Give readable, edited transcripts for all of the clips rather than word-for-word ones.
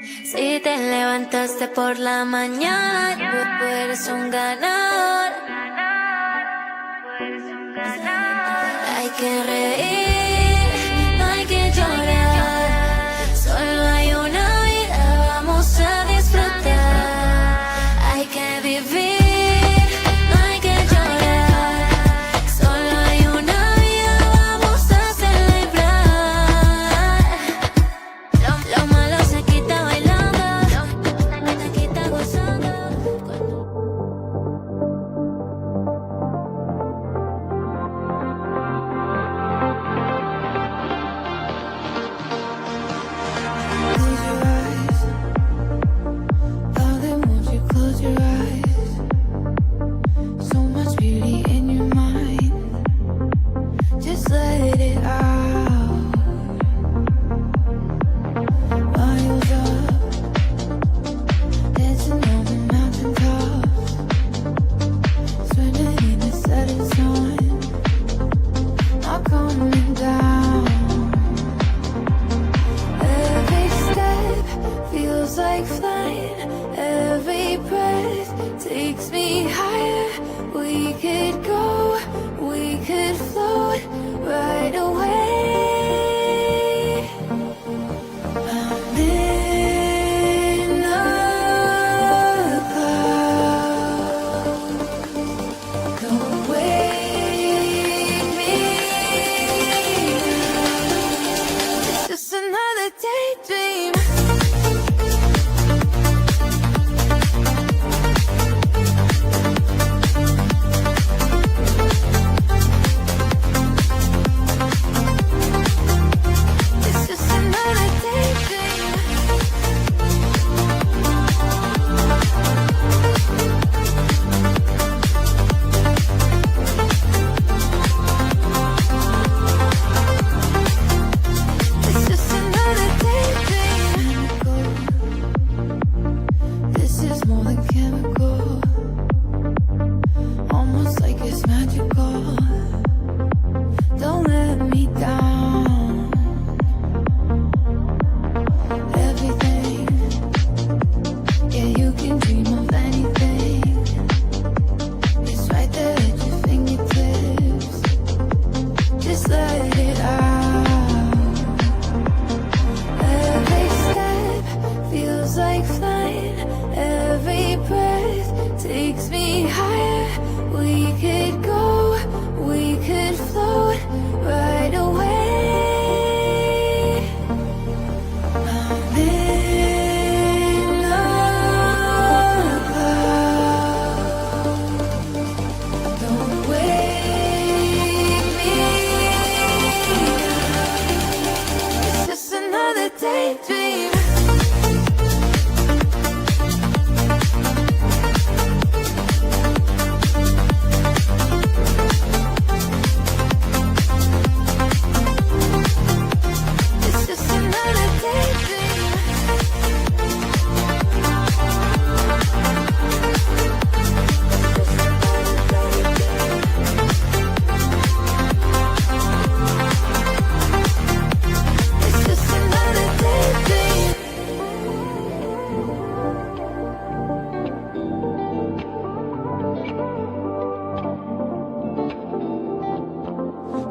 Si te levantaste por la mañana, tú eres un ganador. Hay que reír, no hay que llorar. Solo hay una vida, vamos a disfrutar. Hay que vivir, no hay que llorar. Solo hay una vida, vamos a celebrar. Lo malo se quita bailando, se quita gozando.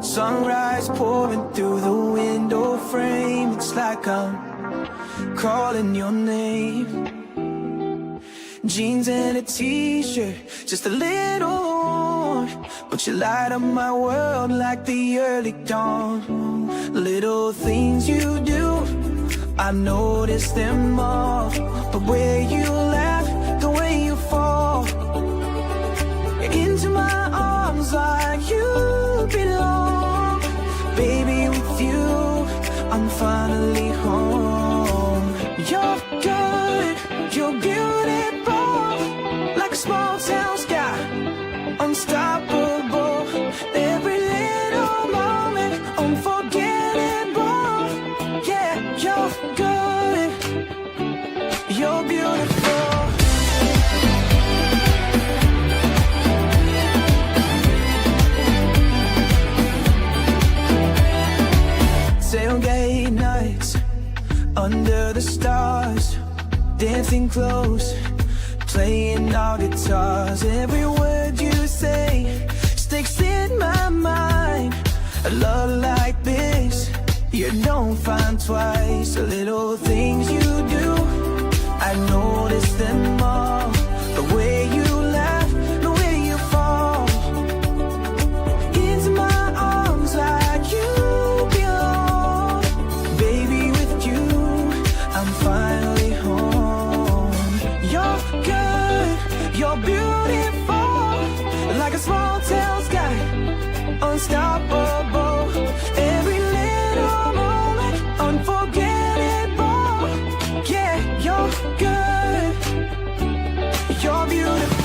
Sunrise pouring through the window frame. It's like I'm calling your name. Jeans and a t-shirt, just a little worn, but you light up my world like the early dawn. Little things you do, I notice them all. The way you laugh, the way you fall into my arms like you belong. Baby, with you, I'm finally home. You're good, you're beautiful, like a small town sky, unstoppable. Every little moment, unforgettable. Yeah, you're good, you're beautiful. under the stars, dancing close, playing our guitars. Every word you say sticks in my mind. A love like this you don't find twice. The little things you do, I notice them all. The way you laugh, the way you fall into my arms like you belong. Baby, with you, I'm finally home. You're good, you're beautiful, like a small town sky, unstoppable. Every little moment, unforgettable. Yeah, you're good, you're beautiful.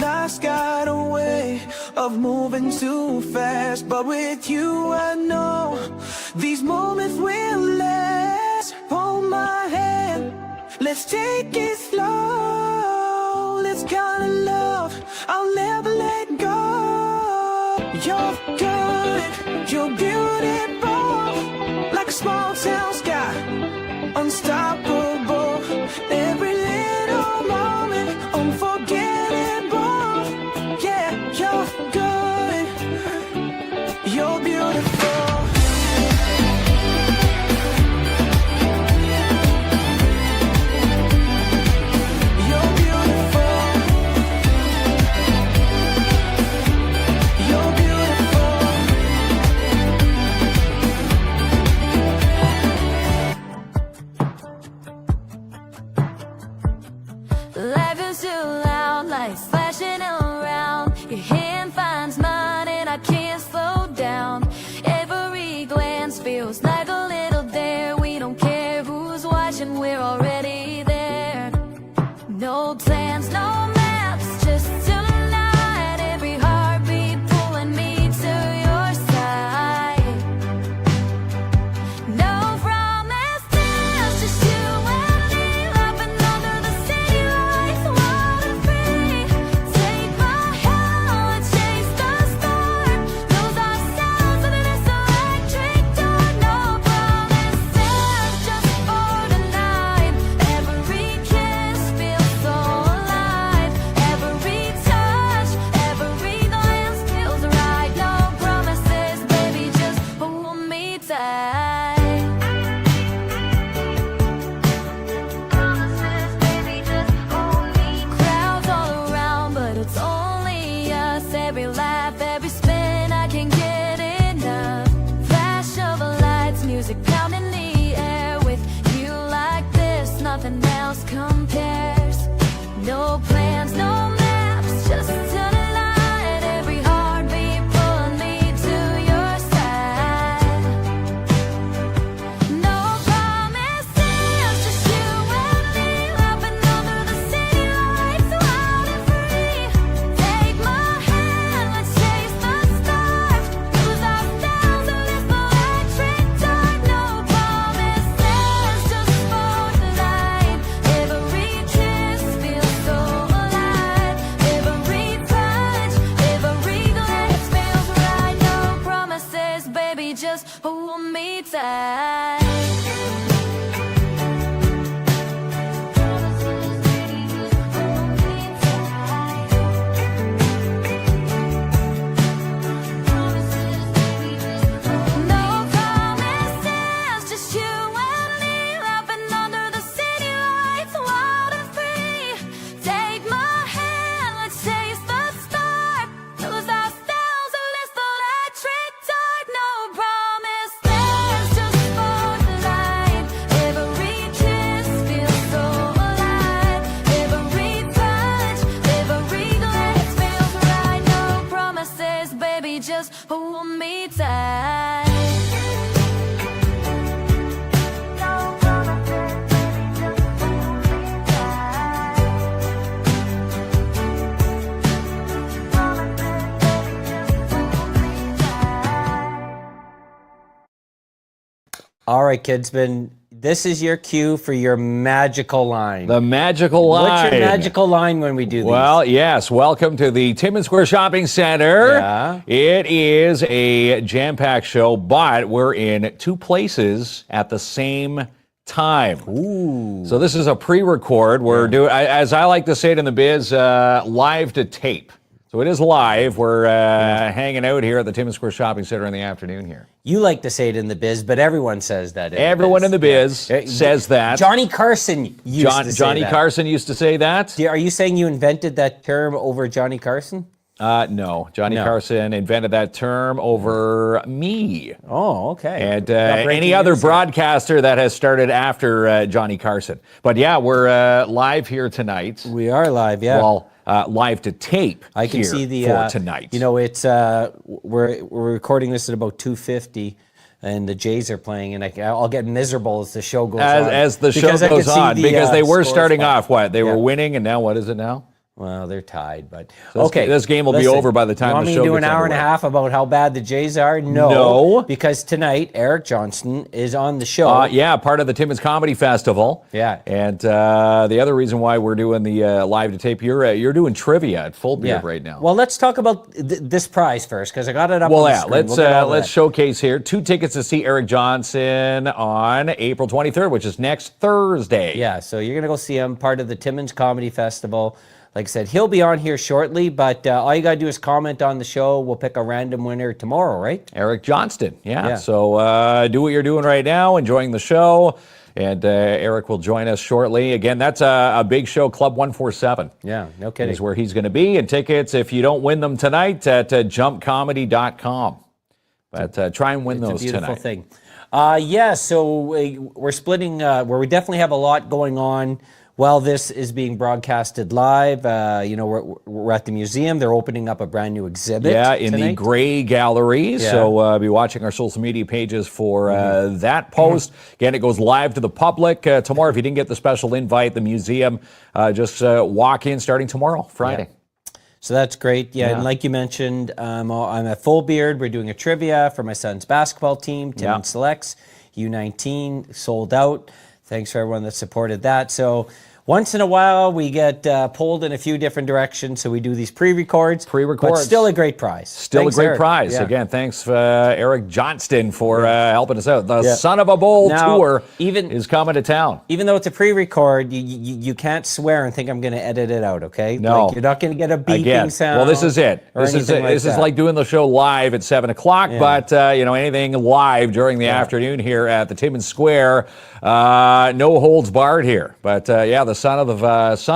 Life's got a way of moving too fast, but with you I know these moments will last. Hold my hand, let's take it slow. This kind of love I'll never let go. You're good, you're beautiful, like a small town sky, unstoppable. Every little moment, unforgettable. Yeah, you're good, you're beautiful. You're beautiful. You're beautiful. Life is too loud, lights flashing around. Your hand finds mine and I can't slow down. Every glance feels like a little dare. We don't care who's watching, we're already there. No plans, no maps, just tonight. Every heartbeat pulling me to your side. No promises, just you and me, laughing under the city lights, wild and free. Take my hand, chase the stars, lose ourselves in this electric dark. No promises, just for tonight. Every kiss feels so alive. Every touch, every glance feels right. No promises, baby, just hold me tight. Promises, baby, just hold me. Crowds all around, but it's only us. Every laugh, every spin, I can't get enough. Flash of lights, music down in the air. With you like this, nothing else compares. No plans, no maps, just tonight. Every heartbeat pulling me to your side. No promises, just you and me, laughing under the city lights, wild and free. Take my hand, let's chase the stars, lose ourselves in this electric dark. No promises. All right, Kidsman, this is your cue for your magical line. The magical line. What's your magical line when we do these? Well, yes. Welcome to the Timmins Square Shopping Center. Yeah. It is a jam-packed show, but we're in two places at the same time. Ooh. So this is a pre-record. We're doing, as I like to say it in the biz, live to tape. So it is live. We're hanging out here at the Timmins Square Shopping Center in the afternoon here. You like to say it in the biz, but everyone says that. Everyone in the biz says that. Johnny Carson used to say Johnny that. Carson used to say that. Are you saying you invented that term over Johnny Carson? No. Johnny Carson invented that term over me. Oh, okay. And any other broadcaster that has started after Johnny Carson. But yeah, we're live here tonight. We are live, yeah. Well, live to tape. I can here see the for tonight. You know, it's we're recording this at about 2:50, and the Jays are playing, and I'll get miserable as the show goes on. As the show goes on, because they were starting off. What they were winning, and now what is it now? Well, they're tied, but so okay. This game will be over by the time the show gets underway. You want me to do an hour and a half about how bad the Jays are? No, because tonight Eric Johnston is on the show. Yeah, part of the Timmins Comedy Festival. Yeah, and the other reason why we're doing the live to tape, you're doing trivia at Full Beard right now. Well, let's talk about this prize first because I got it up. Well, on the screen. Let's showcase here 2 tickets to see Eric Johnson on April 23rd, which is next Thursday. Yeah, so you're gonna go see him, part of the Timmins Comedy Festival. Like I said, he'll be on here shortly, but all you got to do is comment on the show. We'll pick a random winner tomorrow, right? Eric Johnston, yeah. So do what you're doing right now, enjoying the show, and Eric will join us shortly. Again, that's a big show, Club 147. Yeah, no kidding. Is where he's going to be, and tickets, if you don't win them tonight, at jumpcomedy.com. But try and win those tonight. It's a beautiful thing. So we're splitting, where we definitely have a lot going on. While this is being broadcasted live, we're at the museum. They're opening up a brand new exhibit. Yeah, in the Gray Gallery. Yeah. So be watching our social media pages for that post. Again, it goes live to the public tomorrow. If you didn't get the special invite, the museum, just walk in starting tomorrow, Friday. Yeah. So that's great. Yeah, and like you mentioned, I'm at Full Beard. We're doing a trivia for my son's basketball team, Timmins Selects, U19, sold out. Thanks for everyone that supported that. So once in a while, we get pulled in a few different directions, so we do these pre-records. But still a great prize. Still a great prize. Yeah. Again, thanks, Eric Johnston, for helping us out. The Son of a Bowl tour is coming to town. Even though it's a pre-record, you can't swear and think I'm going to edit it out, okay? No. Like, you're not going to get a beeping sound. Well, this is it. This is like doing the show live at 7 o'clock, but anything live during the afternoon here at the Timmins Square, no holds barred here. But the Son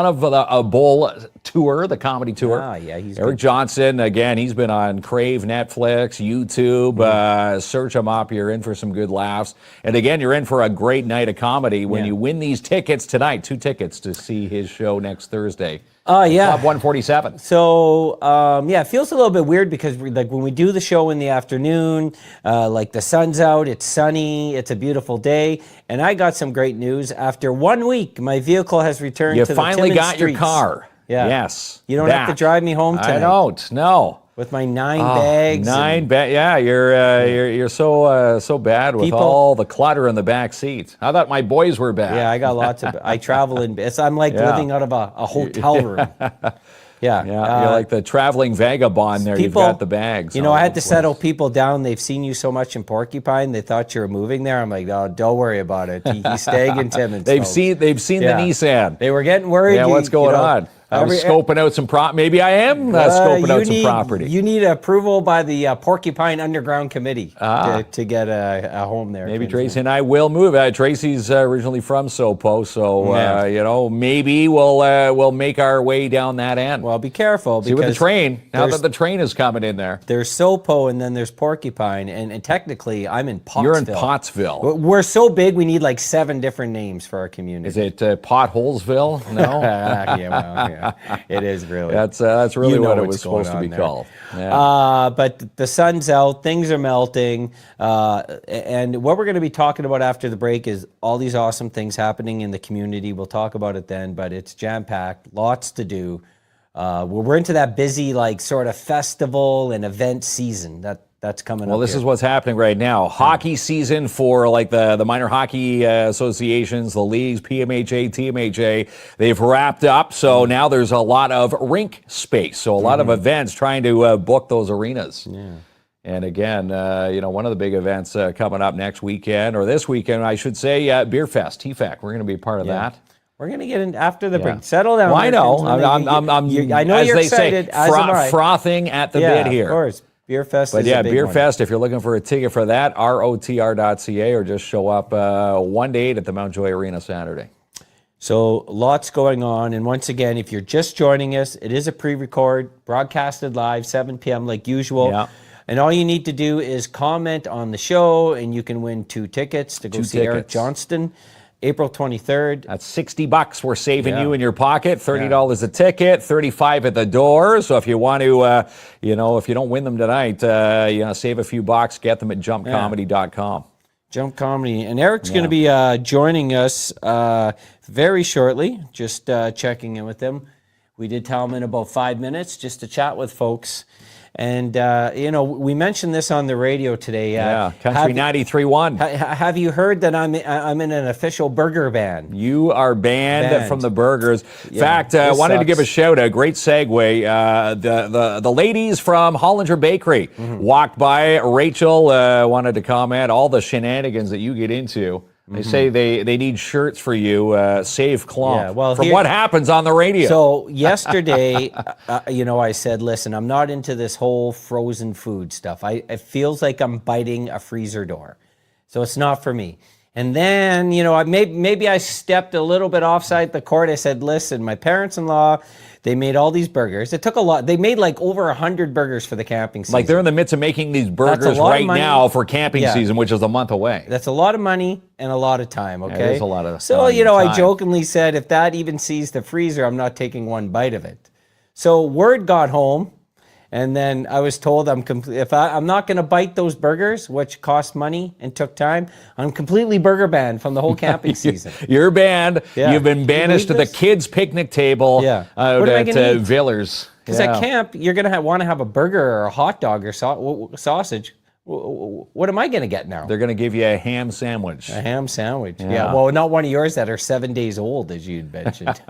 of a Bowl tour, the comedy tour. He's Eric Johnson, again, he's been on Crave, Netflix, YouTube. Search him up. You're in for some good laughs. And again, you're in for a great night of comedy when you win these tickets tonight. 2 tickets to see his show next Thursday. Club 147. So, it feels a little bit weird because when we do the show in the afternoon, the sun's out, it's sunny, it's a beautiful day, and I got some great news. After 1 week, my vehicle has returned to the Timmins finally got streets. your car. Yeah. Yes. You don't have to drive me home tonight. I don't, no. With my 9 bags. 9 bags. Yeah, you're so bad with all the clutter in the back seat. I thought my boys were bad. Yeah, I got lots of. I travel in. I'm like living out of a hotel room. Yeah, you're like the traveling vagabond there. You've got the bags. I had to settle people down. They've seen you so much in Porcupine, they thought you were moving there. I'm like, oh, don't worry about it. He's staying in Timmins. They've seen the Nissan. They were getting worried. Yeah, what's going on? I was scoping out some maybe I am scoping out some property. You need approval by the Porcupine Underground Committee to get a home there. Maybe Tracy and I will move. Tracy's originally from Sopo, so maybe we'll make our way down that end. Well, be careful. See with the train. Now that the train is coming in there. There's Sopo and then there's Porcupine, and technically I'm in Pottsville. You're in Pottsville. We're so big we need like 7 different names for our community. Is it Potholesville? No. Yeah, it is really. That's really what it was supposed to be called. Yeah. But the sun's out, things are melting, and what we're going to be talking about after the break is all these awesome things happening in the community. We'll talk about it then, but it's jam-packed, lots to do. We're into that busy, sort of festival and event season. that's coming up. Well, this is what's happening right now. Hockey season for like the minor hockey associations, the leagues, PMHA, TMHA, they've wrapped up. So now there's a lot of rink space. So a lot of events trying to book those arenas. Yeah. And again, one of the big events coming up next weekend, or this weekend, I should say, Beer Fest, TFAC. We're going to be part of that. We're going to get in after the break. Settle down. Well, I know. I know you're excited. Frothing at the bit here. Of course. Beer Fest but is a big Beer one. Fest, if you're looking for a ticket for that, rotr.ca, or just show up 1 to 8 at the Mountjoy Arena Saturday. So lots going on. And once again, if you're just joining us, it is a pre-record, broadcasted live, 7 p.m. like usual. Yeah. And all you need to do is comment on the show, and you can win 2 tickets to go see Eric Johnston, April 23rd. That's $60 we're saving you in your pocket. $30 a ticket, $35 at the door. So if you want to, if you don't win them tonight, save a few bucks, get them at jumpcomedy.com. Jump Comedy. And Eric's going to be joining us very shortly, just checking in with him. We did tell him in about 5 minutes just to chat with folks. And, we mentioned this on the radio today. Country 93.1. Have you heard that I'm in an official burger ban? You are banned from the burgers. In fact, I wanted to give a shout out. Great segue. The ladies from Hollinger Bakery walked by. Rachel wanted to comment all the shenanigans that you get into. They say they need shirts for you, Save KLOMP, from what happens on the radio. So yesterday, I said, listen, I'm not into this whole frozen food stuff. It feels like I'm biting a freezer door. So it's not for me. And then, maybe I stepped a little bit offside the court. I said, listen, my parents-in-law, they made all these burgers. It took a lot. They made like over 100 burgers for the camping season. Like they're in the midst of making these burgers right now for camping season, which is a month away. That's a lot of money and a lot of time, okay? Yeah, it is a lot of So, money and time. I jokingly said, if that even sees the freezer, I'm not taking one bite of it. So word got home, and then I was told I'm not going to bite those burgers, which cost money and took time. I'm completely burger banned from the whole camping season. You're banned. Yeah. You've been banished to the kids' picnic table out at Villers. Because at camp, you're going to want to have a burger or a hot dog or sausage. What am I going to get now? They're going to give you a ham sandwich. A ham sandwich. Yeah. Well, not one of yours that are 7 days old, as you'd mentioned.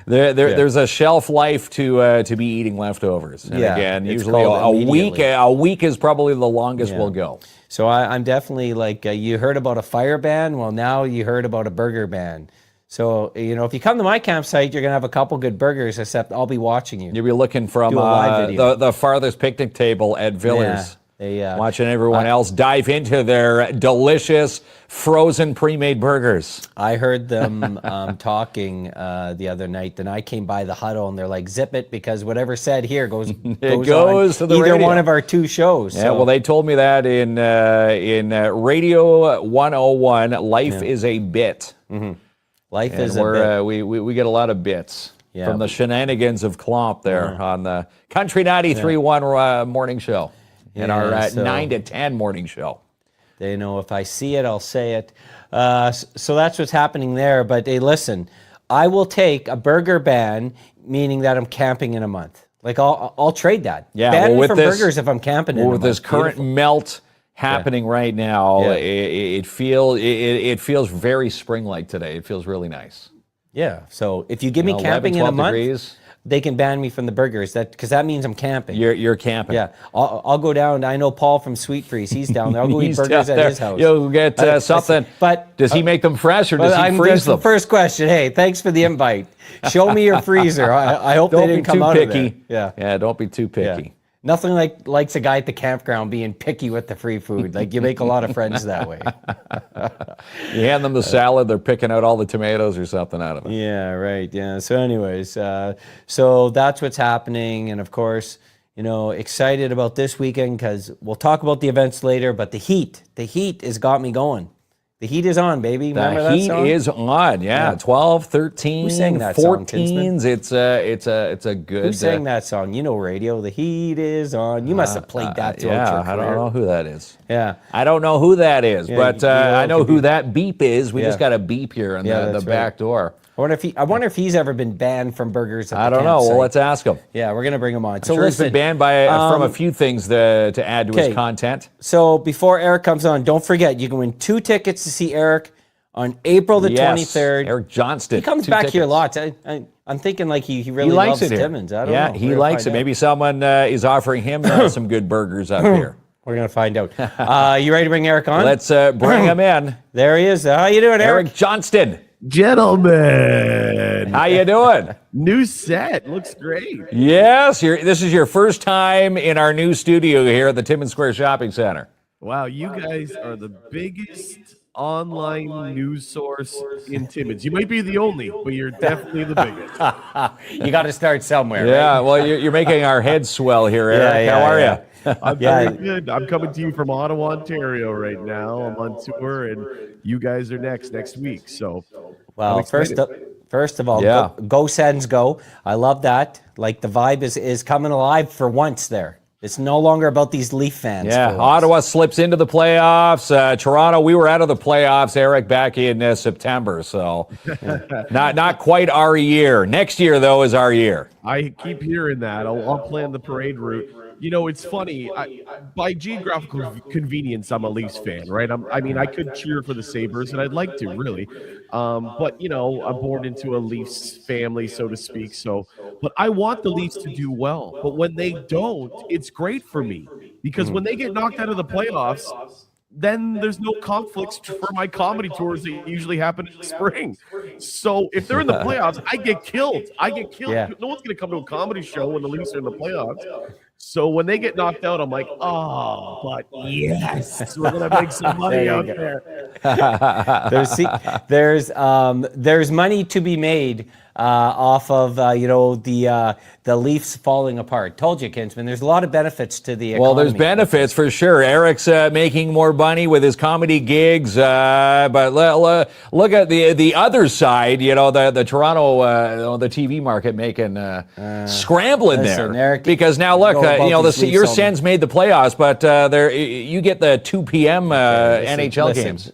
There's a shelf life to be eating leftovers. And again, usually a week is probably the longest we'll go. So I'm definitely like, you heard about a fire ban? Well, now you heard about a burger ban. So, if you come to my campsite, you're going to have a couple good burgers, except I'll be watching you. You'll be looking from the farthest picnic table at Villers. Watching everyone else dive into their delicious frozen pre-made burgers. I heard them talking the other night. Then I came by the huddle, and they're like, "Zip it," because whatever said here goes to the either radio. One of our 2 shows. Yeah, well, they told me that in Radio 101, life is a bit. Mm-hmm. Life is a bit. We get a lot of bits from the shenanigans of KLOMP there on the Country 93.1 morning show. In our 9 to 10 morning show. They know if I see it, I'll say it. So that's what's happening there. But hey, listen, I will take a burger ban, meaning that I'm camping in a month. Like I'll trade that. Yeah, ban me from burgers if I'm camping in a month. With this current melt happening right now, it feels very spring-like today. It feels really nice. Yeah. So if you give me camping in a month, they can ban me from the burgers, because that means I'm camping. You're camping. Yeah, I'll go down. I know Paul from Sweet Freeze. He's down there. I'll go eat burgers at his house. You'll get something. But does he make them fresh or does he freeze them? The first question. Hey, thanks for the invite. Show me your freezer. I hope they didn't come out of there. Yeah, don't be too picky. Yeah. Nothing likes a guy at the campground being picky with the free food. Like, you make a lot of friends that way. You hand them the salad, they're picking out all the tomatoes or something out of it. Yeah, right. Yeah. So anyways, so that's what's happening. And of course, excited about this weekend because we'll talk about the events later, but the heat has got me going. The heat is on, baby. Remember that song? The heat is on, yeah. 12, 13, 14s. It's a good... Who sang that song? You know radio. The heat is on. You must have played that throughout your career. I don't know who that is. Yeah. I don't know who that is, but I know who that beep is. We just got a beep here on the back door. I wonder if he's ever been banned from burgers at the I don't know. campsite. Well, let's ask him. Yeah, we're going to bring him on. So he's been banned from a few things to add to his content. So before Eric comes on, don't forget, you can win 2 tickets to see Eric on April the 23rd. Eric Johnston. He comes back here lots. I'm thinking like he really likes loves it here. Timmins. I don't know. Yeah, he likes it. Maybe someone is offering him some good burgers up here. We're going to find out. You ready to bring Eric on? Let's bring him in. There he is. How you doing, Eric? Eric Johnston. Gentlemen, How you doing? new set looks great. Yes, this is your first time in our new studio here at the Timmins Square Shopping Center. Wow, you guys are the biggest online news source in Timmins. You might be the only, but you're definitely the biggest. You got to start somewhere. Yeah, right? well, you're making our heads swell here, Eric. How are you? I'm very good. I'm coming to you from Ottawa, Ontario right now. I'm on tour, and you guys are next week. So, Well, first of all, go Sens go. I love that. Like the vibe is coming alive for once there. It's no longer about these Leaf fans. Yeah, Ottawa slips into the playoffs. Toronto, we were out of the playoffs, Eric, back in September. So not quite our year. Next year, though, is our year. I keep hearing that. I'll plan the parade route. You know, it's funny. By geographical convenience, I'm a Leafs fan, right? I could cheer for the Sabres, and I'd like to, really. But, you know, I'm born into a Leafs family, so to speak. But I want the Leafs to do well. But when they don't, it's great for me. Because when they get knocked out of the playoffs, then there's no conflicts for my comedy tours that usually happen in the spring. So if they're in the playoffs, I get killed. Yeah. No one's going to come to a comedy show when the Leafs are in the playoffs. So when they get knocked out, I'm like, oh, but yes, we're going to make some money out there. There's money to be made off of the Leafs falling apart. Told you, Kinsman. There's a lot of benefits to the economy. Well, there's benefits for sure. Eric's making more money with his comedy gigs, but look at the other side. You know, the Toronto, the TV market making scrambling there. Eric, because now look, your Sens made the playoffs, but you get the 2 p.m. NHL games.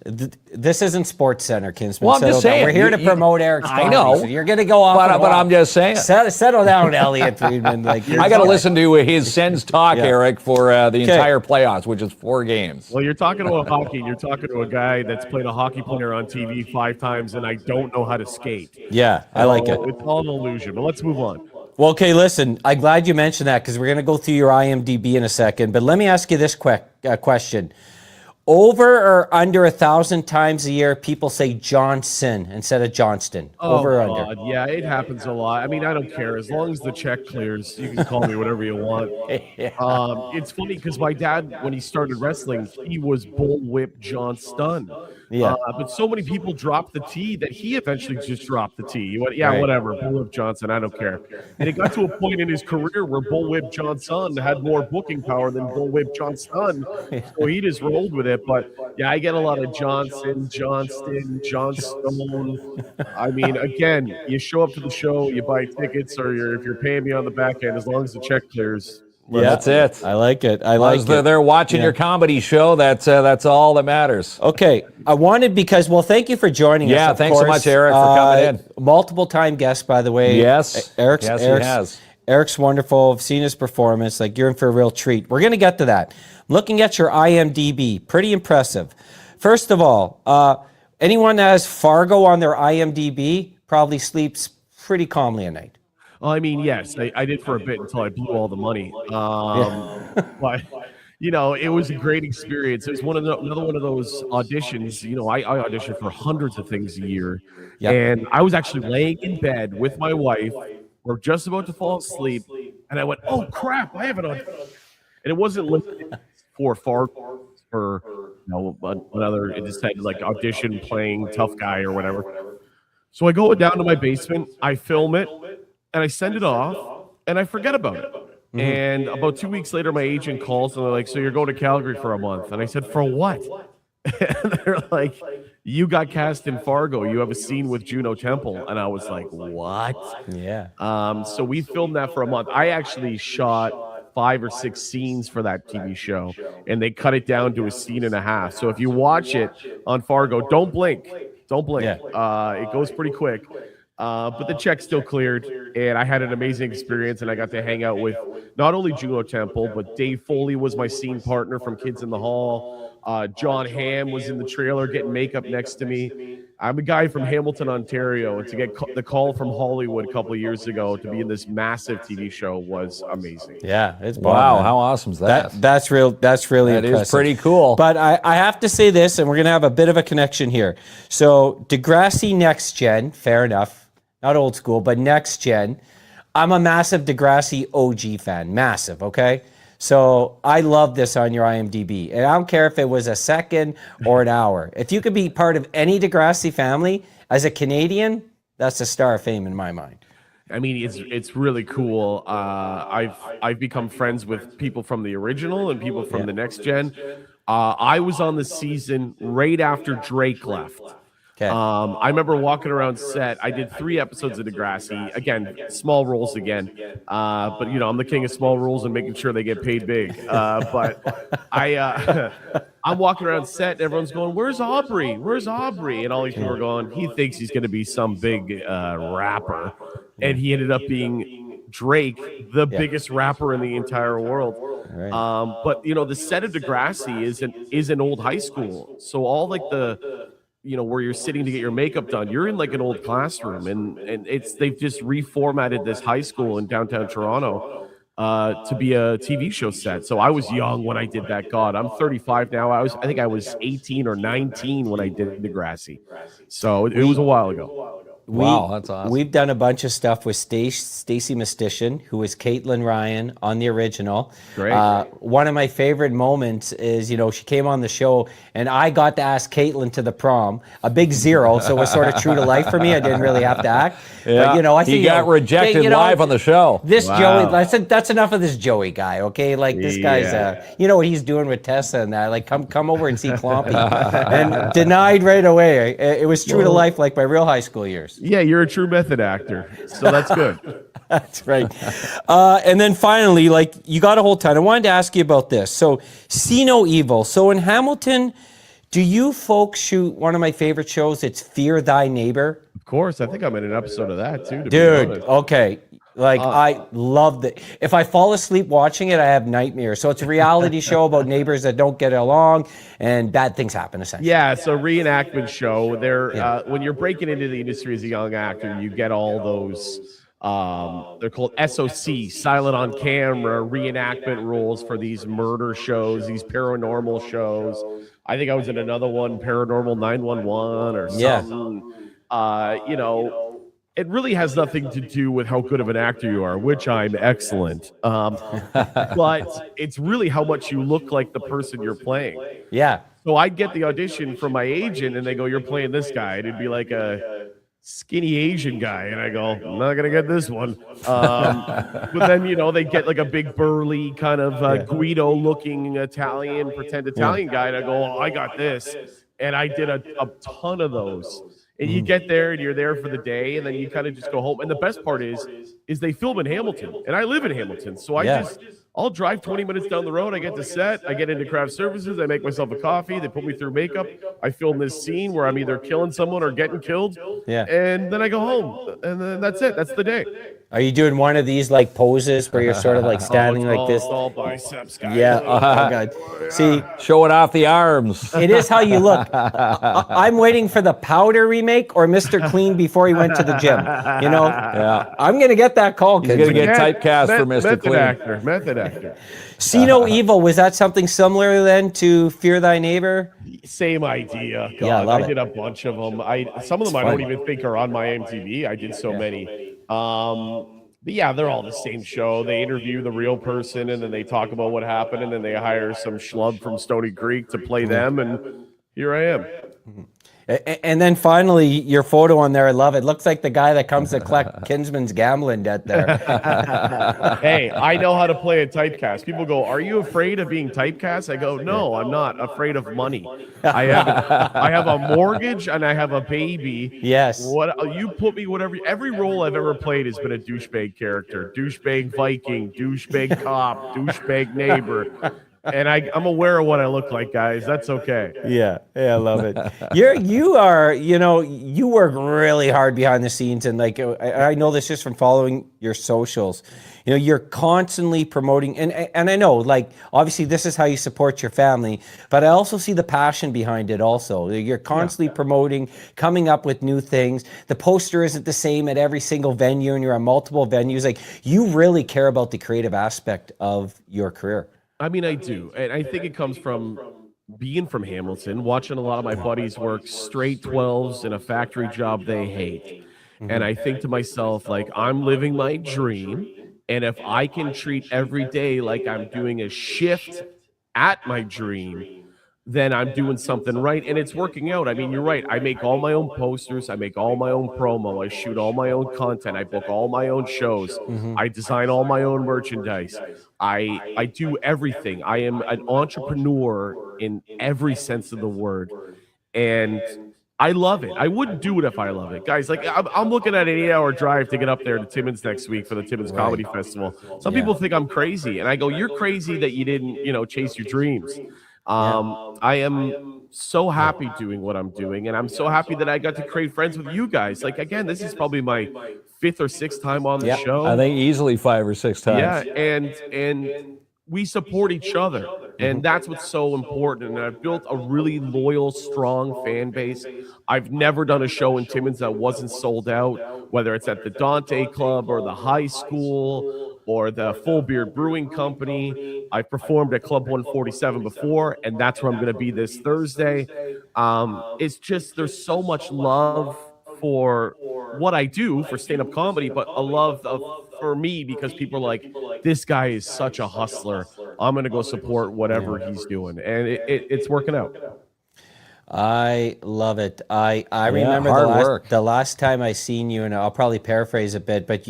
This isn't Sports Center, Kinsman. Well, I'm just saying. We're here to promote Eric's comedy. I know. So you're going to go off. But I'm just saying. Settle down, Elliot Friedman. I got to listen to his Sens talk, Eric, for the entire playoffs, which is 4 games. Well, you're talking about hockey. You're talking to a guy that's played a hockey player on TV 5 times, and I don't know how to skate. Yeah, I like it. It's all an illusion, but let's move on. Well, okay, listen, I'm glad you mentioned that because we're going to go through your IMDb in a second. But let me ask you this question. Over or under 1,000 times a year, people say Johnston instead of Johnston. Over or under? God. Yeah, it happens a lot. I mean, I don't care. As long as the check clears, you can call me whatever you want. It's funny because my dad, when he started wrestling, he was Bullwhip Johnston. Yeah. But so many people dropped the T that he eventually just dropped the T. He went, whatever, Bullwhip Johnson, I don't care. And it got to a point in his career where Bullwhip Johnson had more booking power than Bullwhip Johnston. So he just rolled with it. But yeah, I get a lot of Johnson, Johnston, Johnstone. I mean, again, you show up to the show, you buy tickets, or if you're paying me on the back end, as long as the check clears. Yeah, that's it. I like it. They're watching your comedy show. That's all that matters. Okay. I wanted thank you for joining us. Yeah, thanks so much, Eric, for coming in. Multiple time guest, by the way. Yes. He has. Eric's wonderful. I've seen his performance. Like, you're in for a real treat. We're going to get to that. I'm looking at your IMDb. Pretty impressive. First of all, anyone that has Fargo on their IMDb probably sleeps pretty calmly at night. Well, I mean, yes, I did for a bit until I blew all the money. But, you know, it was a great experience. It was another one of those auditions. You know, I audition for hundreds of things a year. Yep. And I was actually laying in bed with my wife. We're just about to fall asleep. And I went, oh, crap, I have an audition. And it wasn't listed for Fargo or another. It just said, like, audition playing tough guy or whatever. So I go down to my basement. I film it. And I send it off, and I forget about it. Mm-hmm. And about 2 weeks later, my agent calls, and they're like, so you're going to Calgary for a month. And I said, for what? And they're like, you got cast in Fargo. You have a scene with Juno Temple. And I was like, what? Yeah. So we filmed that for a month. I actually shot 5 or 6 scenes for that TV show, and they cut it down to a scene and a half. So if you watch it on Fargo, don't blink. Don't blink. Yeah. It goes pretty quick. But the check still cleared, and I had an amazing experience, and I got to hang out with not only Juno Temple, but Dave Foley was my scene partner from Kids in the Hall. John Hamm was in the trailer getting makeup next to me. I'm a guy from Hamilton, Ontario, and to get the call from Hollywood a couple of years ago to be in this massive TV show was amazing. Yeah, it's wow. man. How awesome is that? That's real. That's really that impressive. is pretty cool. But I have to say this, and we're gonna have a bit of a connection here. So Degrassi Next Gen, fair enough, not old school, but Next Gen. I'm a massive Degrassi OG fan, massive. Okay. So I love this on your IMDb. And I don't care if it was a second or an hour. If you could be part of any Degrassi family as a Canadian, that's a star of fame in my mind. I mean, it's really cool. I've become friends with people from the original and people from the Next Gen. I was on the season right after Drake left. Okay. I remember walking around set. I did 3 episodes of Degrassi. Again, small roles again. But, you know, I'm the king of small roles and making sure they get paid big. But I'm walking around set and everyone's going, where's Aubrey? Where's Aubrey? And all these people are going, he thinks he's going to be some big rapper. And he ended up being Drake, the biggest rapper in the entire world. Right. But, you know, the set of Degrassi is an old high school. So all like you know, where you're sitting to get your makeup done, you're in like an old classroom, and they've just reformatted this high school in downtown Toronto to be a TV show set. So I was young when I did that. God, I'm 35 now. I think I was 18 or 19 when I did Degrassi. So it was a while ago. Wow, that's awesome. We've done a bunch of stuff with Stacey Mistician, who was Caitlin Ryan on the original. Great. One of my favorite moments is, you know, she came on the show and I got to ask Caitlin to the prom. A big 0, so it was sort of true to life for me. I didn't really have to act. Yeah. But, you know, I think he got rejected live on the show. This Joey, I said, that's enough of this Joey guy, okay? Like, this guy's, you know what he's doing with Tessa and that. Like, come over and see Klompy. And denied right away. It was true to life, like my real high school years. Yeah, you're a true method actor, so that's good. That's right. And then finally, like, you got a whole ton. I wanted to ask you about this. So, See No Evil. So in Hamilton, do you folks shoot one of my favorite shows? It's Fear Thy Neighbor. Of course, I think I'm in an episode of that too. Dude, okay. Like, I love it. If I fall asleep watching it, I have nightmares. So it's a reality show about neighbors that don't get along and bad things happen, essentially. Yeah, it's a reenactment show. When you're breaking into the industry as a young actor, you get all those, they're called SOC, silent on camera, reenactment roles for these murder shows, these paranormal shows. I think I was in another one, Paranormal 911 or something. You know, it really has nothing to do with how good of an actor you are, which I'm excellent. But it's really how much you look like the person you're playing. Yeah. So I'd get the audition from my agent, and they go, you're playing this guy. And it'd be like a skinny Asian guy. And I go, I'm not going to get this one. But then, you know, they get like a big burly kind of Guido-looking Italian, pretend Italian guy. And I go, oh, I got this. And I did a ton of those. And you get there and you're there for the day, and then you kind of just go home. And the best part is they film in Hamilton, and I live in Hamilton. So I'll drive 20 minutes down the road. I get to set. I get into craft services. I make myself a coffee. They put me through makeup. I film this scene where I'm either killing someone or getting killed. Yeah. And then I go home, and then that's it. That's the day. Are you doing one of these like poses where you're sort of like standing like this? All biceps, guys. Yeah. Oh God. See, showing off the arms. It is how you look. I'm waiting for the Powder remake or Mr. Clean before he went to the gym. You know. Yeah. I'm gonna get that call. He's gonna get typecast for Mr. Clean. Method actor. See No Evil. Was that something similar then to Fear Thy Neighbor? Same idea. God, yeah, I did a bunch of them. Some of them I don't even think are on my MTV. I did so many. But yeah, they're all the same show. They interview the real person, and then they talk about what happened, and then they hire some schlub from Stony Creek to play them, and here I am. And then finally, your photo on there, I love it. Looks like the guy that comes to collect Kinsman's gambling debt there. Hey, I know how to play a typecast. People go, are you afraid of being typecast? I go, no, I'm not afraid of money. I have a mortgage and I have a baby. Yes. What you put me, whatever. Every role I've ever played has been a douchebag character. Douchebag Viking, douchebag cop, douchebag neighbor. And I'm aware of what I look like, guys. That's okay. Yeah, I love it. You are, you work really hard behind the scenes, and like I know this just from following your socials. You're constantly promoting, and I know, like, obviously this is how you support your family, but I also see the passion behind it also. You're constantly promoting, coming up with new things. The poster isn't the same at every single venue, and you're on multiple venues. Like, you really care about the creative aspect of your career. I mean, I do. And I think it comes from being from Hamilton, watching a lot of my buddies work straight 12s in a factory job they hate. And I think to myself, like, I'm living my dream. And if I can treat every day like I'm doing a shift at my dream, then I'm doing something right. And it's working out. I mean, you're right. I make all my own posters. I make all my own promo. I shoot all my own content. I book all my own shows. I design all my own merchandise. I do everything. I am an entrepreneur in every sense of the word. And I love it. I wouldn't do it if I love it. Guys, like, I'm looking at an 8-hour drive to get up there to Timmins next week for the Timmins Comedy Festival. Some people think I'm crazy. And I go, you're crazy that you didn't, chase your dreams. I am so happy doing what I'm doing. And I'm so happy that I got to create friends with you guys. Like, again, this is probably my 5th or 6th time on the show. I think easily 5 or 6 times. Yeah. And we support each other. And that's what's so important. And I've built a really loyal, strong fan base. I've never done a show in Timmins that wasn't sold out, whether it's at the Dante Club or the high school or the Full Beard Brewing Company. I've performed at Club 147 before, and that's where I'm going to be this Thursday. It's just, there's so much love for what I do for stand-up comedy, but a love for me because people are like, this guy is such a hustler. I'm going to go support whatever he's doing. And it's working out. I love it. I remember the last time I seen you, and I'll probably paraphrase a bit, but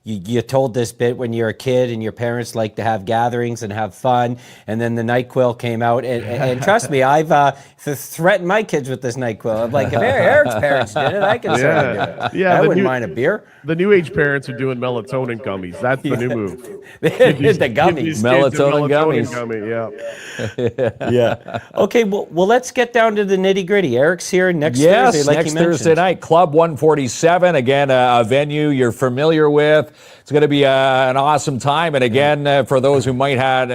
you told this bit when you're a kid and your parents like to have gatherings and have fun, and then the NyQuil came out, and trust me, I've threatened my kids with this NyQuil. I'm like, if Eric's parents did it, I can certainly do it. Yeah, I wouldn't mind a beer. The new age parents are doing melatonin gummies. That's the new move. The gummies. Melatonin gummies. Yeah. Okay, well, let's get down to the nitty gritty. Eric's here next Thursday, like next Thursday night, Club 147. Again, a venue you're familiar with. It's going to be an awesome time. And again, for those who might have,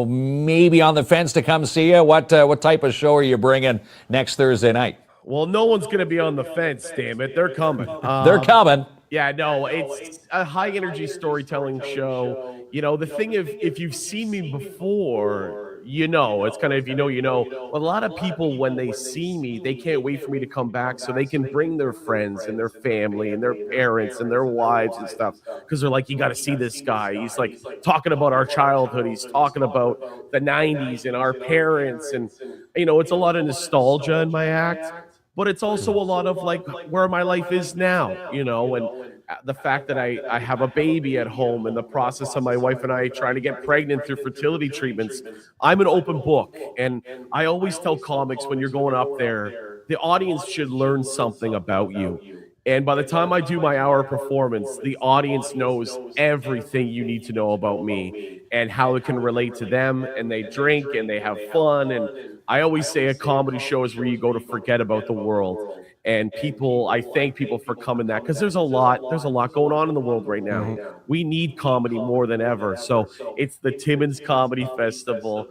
maybe on the fence to come see you, what type of show are you bringing next Thursday night? Well, no one's going to be on the fence, damn it. They're coming. They're coming. Yeah, no, it's a high energy storytelling show. The thing, if you've seen me before, it's kind of, a lot of people, when they see me, they can't wait for me to come back so they can bring their friends and their family and their parents and their wives and stuff. Because they're like, you got to see this guy. He's like talking about our childhood. He's talking about the 90s and our parents. And, it's a lot of nostalgia in my act. But it's also a lot of like where my life is now, and the fact that I have a baby at home and the process of my wife and I trying to get pregnant through fertility treatments. I'm an open book. And I always tell comics, when you're going up there, the audience should learn something about you. And by the time I do my hour performance, the audience knows everything you need to know about me and how it can relate to them. And they drink and they have fun. And I always say a comedy show is where you go to forget about the world. And I thank people for coming that, because there's a lot going on in the world right now. We need comedy more than ever. So it's the Timmins Comedy Festival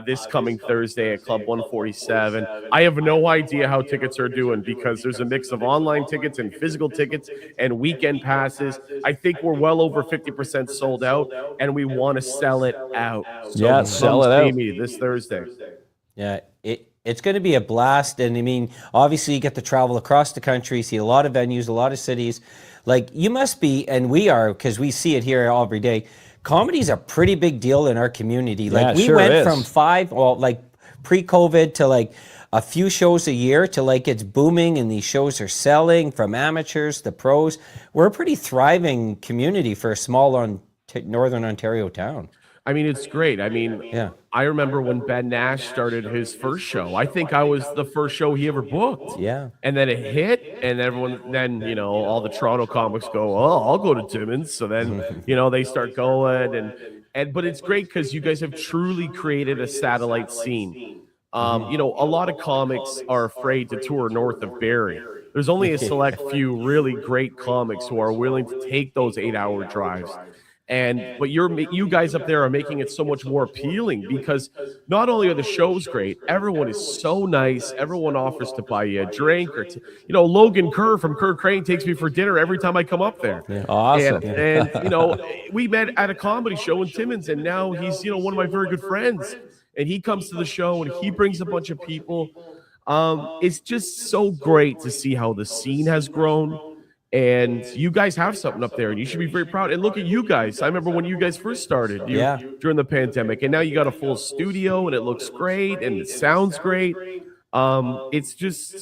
this coming Thursday at Club 147. I have no idea how tickets are doing, because there's a mix of online tickets and physical tickets and weekend passes. I think we're well over 50% sold out, and we want to sell it out. So sell it out. See me this Thursday. Yeah, it's going to be a blast. And I mean, obviously you get to travel across the country, see a lot of venues, a lot of cities. Like, you must be, and we are, because we see it here every day. Comedy's a pretty big deal in our community. Like, we went from pre-COVID to like a few shows a year to like it's booming and these shows are selling, from amateurs to pros. We're a pretty thriving community for a small Northern Ontario town. I mean, it's great. I mean, I remember when Ben Nash started his first show. I think I was the first show he ever booked. Yeah. And then it hit, and then all the Toronto comics go, oh, I'll go to Timmins. So then, they start going, and But it's great because you guys have truly created a satellite scene. You know, a lot of comics are afraid to tour north of Barrie. There's only a select few really great comics who are willing to take those 8-hour drives. But you guys up there are making it so much more appealing because not only are the shows great, everyone is so nice. Everyone offers to buy you a drink or, you know, Logan Kerr from Kerr Crane takes me for dinner every time I come up there. Yeah. Awesome. And you know, we met at a comedy show in Timmins, and now he's, you know, one of my very good friends. And he comes to the show and he brings a bunch of people. It's just so great to see how the scene has grown. And you guys have something up there, and you should be very proud. And look at you guys. I remember when you guys first started during the pandemic, and now you got a full studio, and it looks great, and it sounds great. It's just,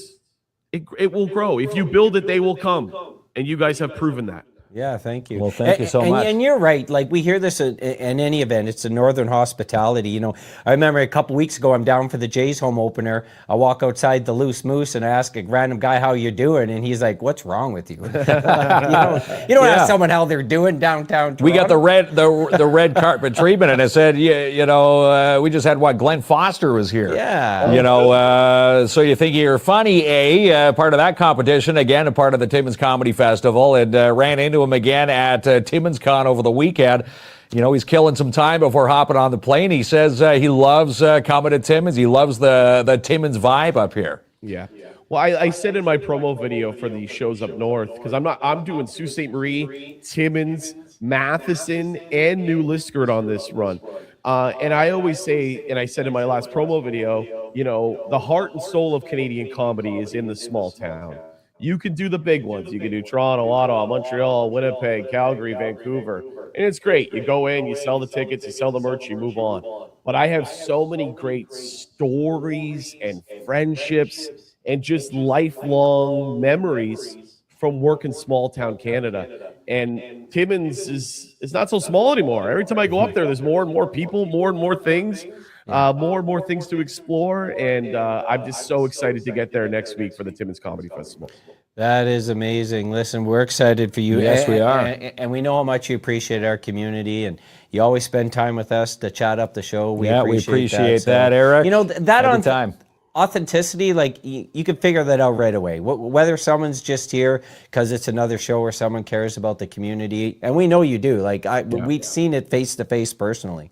it will grow. If you build it, they will come. And you guys have proven that. Yeah, thank you. Well, thank you so much. And you're right. Like, we hear this in any event. It's a northern hospitality. You know, I remember a couple weeks ago, I'm down for the Jays home opener. I walk outside the Loose Moose and I ask a random guy how you doing, and he's like, "What's wrong with you?" You don't ask someone how they're doing downtown Toronto. We got the red carpet treatment, and I said, you know, we just had Glenn Foster was here. Yeah. You know, so you think you're funny, part of that competition, again, a part of the Timmins Comedy Festival, and ran into him again at Timmins Con over the weekend. You know, he's killing some time before hopping on the plane. He says he loves coming to Timmins. He loves the Timmins vibe up here. Yeah. Well, I said in my promo video for these shows up north, because I'm doing Sault Ste. Marie, Timmins, Matheson, and New Liskeard on this run. And I always say, and I said in my last promo video, you know, the heart and soul of Canadian comedy is in the small town. You can do the big ones. You can do Toronto, Ottawa, Montreal, Winnipeg, Calgary, Vancouver. And it's great. You go in, you sell the tickets, you sell the merch, you move on. But I have so many great stories and friendships and just lifelong memories from working small town Canada. And Timmins is not so small anymore. Every time I go up there, there's more and more people, more and more things. More and more things to explore, and I'm just so excited to get there next week for the Timmins Comedy Festival. That is amazing. Listen, we're excited for you. Yes, we are. And we know how much you appreciate our community, and you always spend time with us to chat up the show. We appreciate that, Eric. You know, that every time. Authenticity, like you can figure that out right away. Whether someone's just here because it's another show or someone cares about the community, and we know you do. Like we've seen it face to face personally.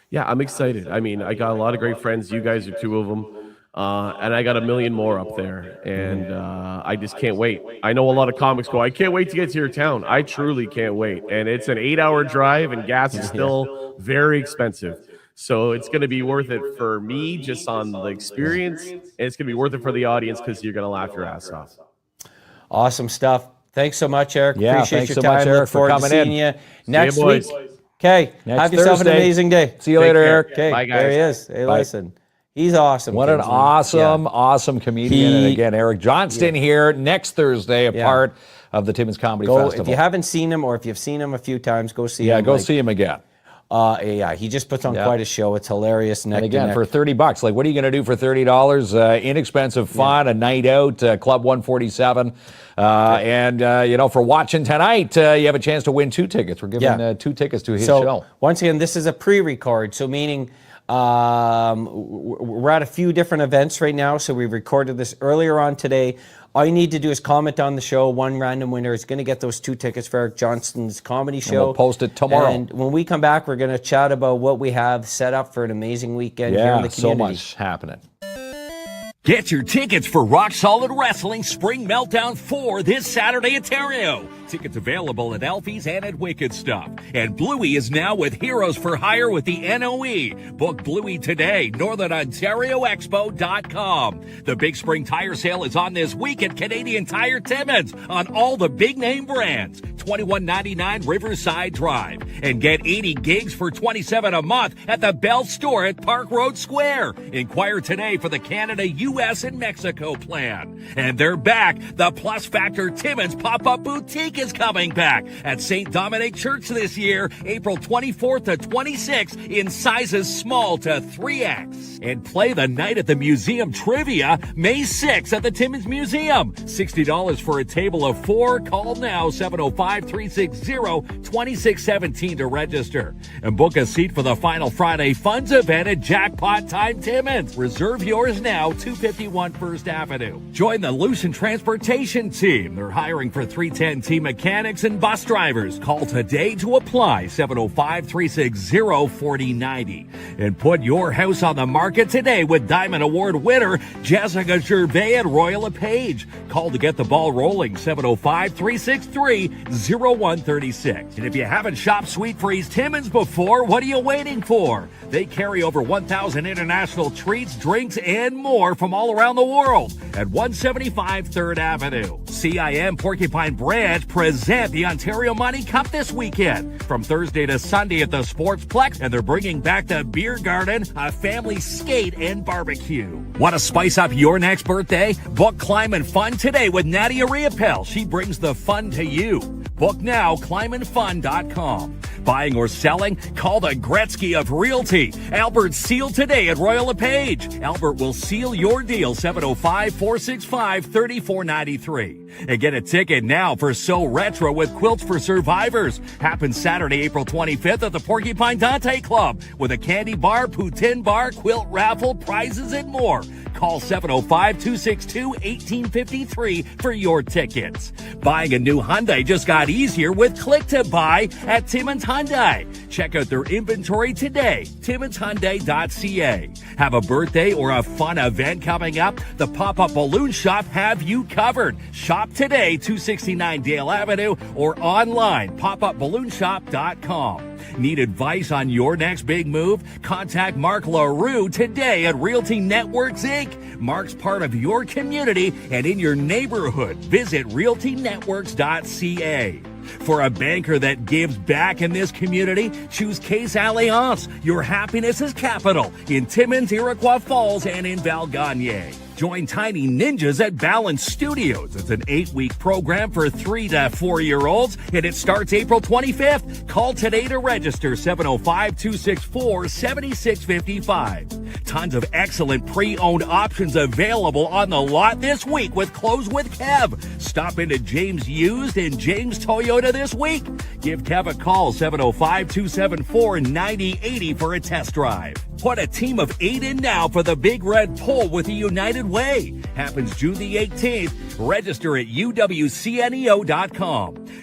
Yeah, I'm excited. I mean, I got a lot of great friends. You guys are two of them. And I got a million more up there. And I just can't wait. I know a lot of comics go, I can't wait to get to your town. I truly can't wait. And it's an 8-hour drive, and gas is still very expensive. So it's going to be worth it for me just on the experience. And it's going to be worth it for the audience because you're going to laugh your ass off. Awesome stuff. Thanks so much, Eric. Yeah, appreciate thanks your so time. much, Eric, Look forward for to coming seeing in. you next week. Okay, have yourself an amazing day. See you later, Eric. Okay, bye, guys. there he is. Hey, listen, he's awesome. What an Kinsman. awesome comedian. And again, Eric Johnston here next Thursday, a part of the Timmins Comedy Festival. If you haven't seen him, or if you've seen him a few times, go see him. Yeah, go see him again. He just puts on quite a show. It's hilarious. And again, for $30, like, what are you going to do for $30? Inexpensive fun, a night out, Club 147. You know, for watching tonight, you have a chance to win 2 tickets. We're giving 2 tickets to his show. Once again, this is a pre-record, so meaning we're at a few different events right now, so we recorded this earlier on today. All you need to do is comment on the show. One random winner is going to get those 2 tickets for Eric Johnston's comedy show. And we'll post it tomorrow. And when we come back, we're going to chat about what we have set up for an amazing weekend here in the community. So much happening. Get your tickets for Rock Solid Wrestling Spring Meltdown 4 this Saturday at Ontario. Tickets available at Alfie's and at Wicked Stuff. And Bluey is now with Heroes for Hire with the NOE. Book Bluey today, NorthernOntarioExpo.com. The Big Spring Tire Sale is on this week at Canadian Tire Timmins on all the big name brands. $21.99 Riverside Drive. And get 80 gigs for $27 a month at the Bell Store at Park Road Square. Inquire today for the Canada, U.S. and Mexico plan. And they're back. The Plus Factor Timmins Pop-Up Boutique is coming back at St. Dominic Church this year, April 24th to 26th in sizes small to 3X. And play the night at the Museum Trivia May 6th at the Timmins Museum. $60 for a table of 4. Call now 705 705-360-2617 to register. And book a seat for the final Friday Funds event at Jackpot Time Timmins. Reserve yours now, 251 First Avenue. Join the Lucent Transportation team. They're hiring for 310T mechanics and bus drivers. Call today to apply, 705-360-4090. And put your house on the market today with Diamond Award winner Jessica Gervais at Royal LePage. Call to get the ball rolling, 705-363-0136. And if you haven't shopped Sweet Freeze Timmins before, what are you waiting for? They carry over 1,000 international treats, drinks, and more from all around the world at 175 3rd Avenue. CIM Porcupine Branch present the Ontario Money Cup this weekend from Thursday to Sunday at the Sportsplex, and they're bringing back the Beer Garden, a family skate and barbecue. Want to spice up your next birthday? Book Climb and Fun today with Nadia Riopel. She brings the fun to you. Book now, climbandfun.com. Buying or selling? Call the Gretzky of Realty. Albert Seal today at Royal LePage. Albert will seal your deal, 705-465-3493. And get a ticket now for So Retro with Quilts for Survivors. Happens Saturday, April 25th at the Porcupine Dante Club with a candy bar, poutine bar, quilt raffle, prizes, and more. Call 705-262-1853 for your tickets. Buying a new Hyundai just got easier with Click to Buy at Timmins Hyundai. Check out their inventory today, TimminsHyundai.ca. Have a birthday or a fun event coming up? The Pop-Up Balloon Shop have you covered. Shop today, 269 Dale Avenue, or online, popupballoonshop.com. Need advice on your next big move? Contact Mark LaRue today at Realty Networks, Inc. Mark's part of your community and in your neighborhood. Visit realtynetworks.ca. For a banker that gives back in this community, choose Case Alliance. Your happiness is capital in Timmins, Iroquois Falls, and in Val Gagne. Join Tiny Ninjas at Balance Studios. It's an 8-week program for 3 to 4-year-olds, and it starts April 25th. Call today to register, 705-264-7655. Tons of excellent pre-owned options available on the lot this week with Close with Kev. Stop into James Used and James Toyota this week. Give Kev a call, 705-274-9080 for a test drive. Put a team of 8 in now for the Big Red Pull with the United Way. Happens June the 18th. Register at uwcneo.com.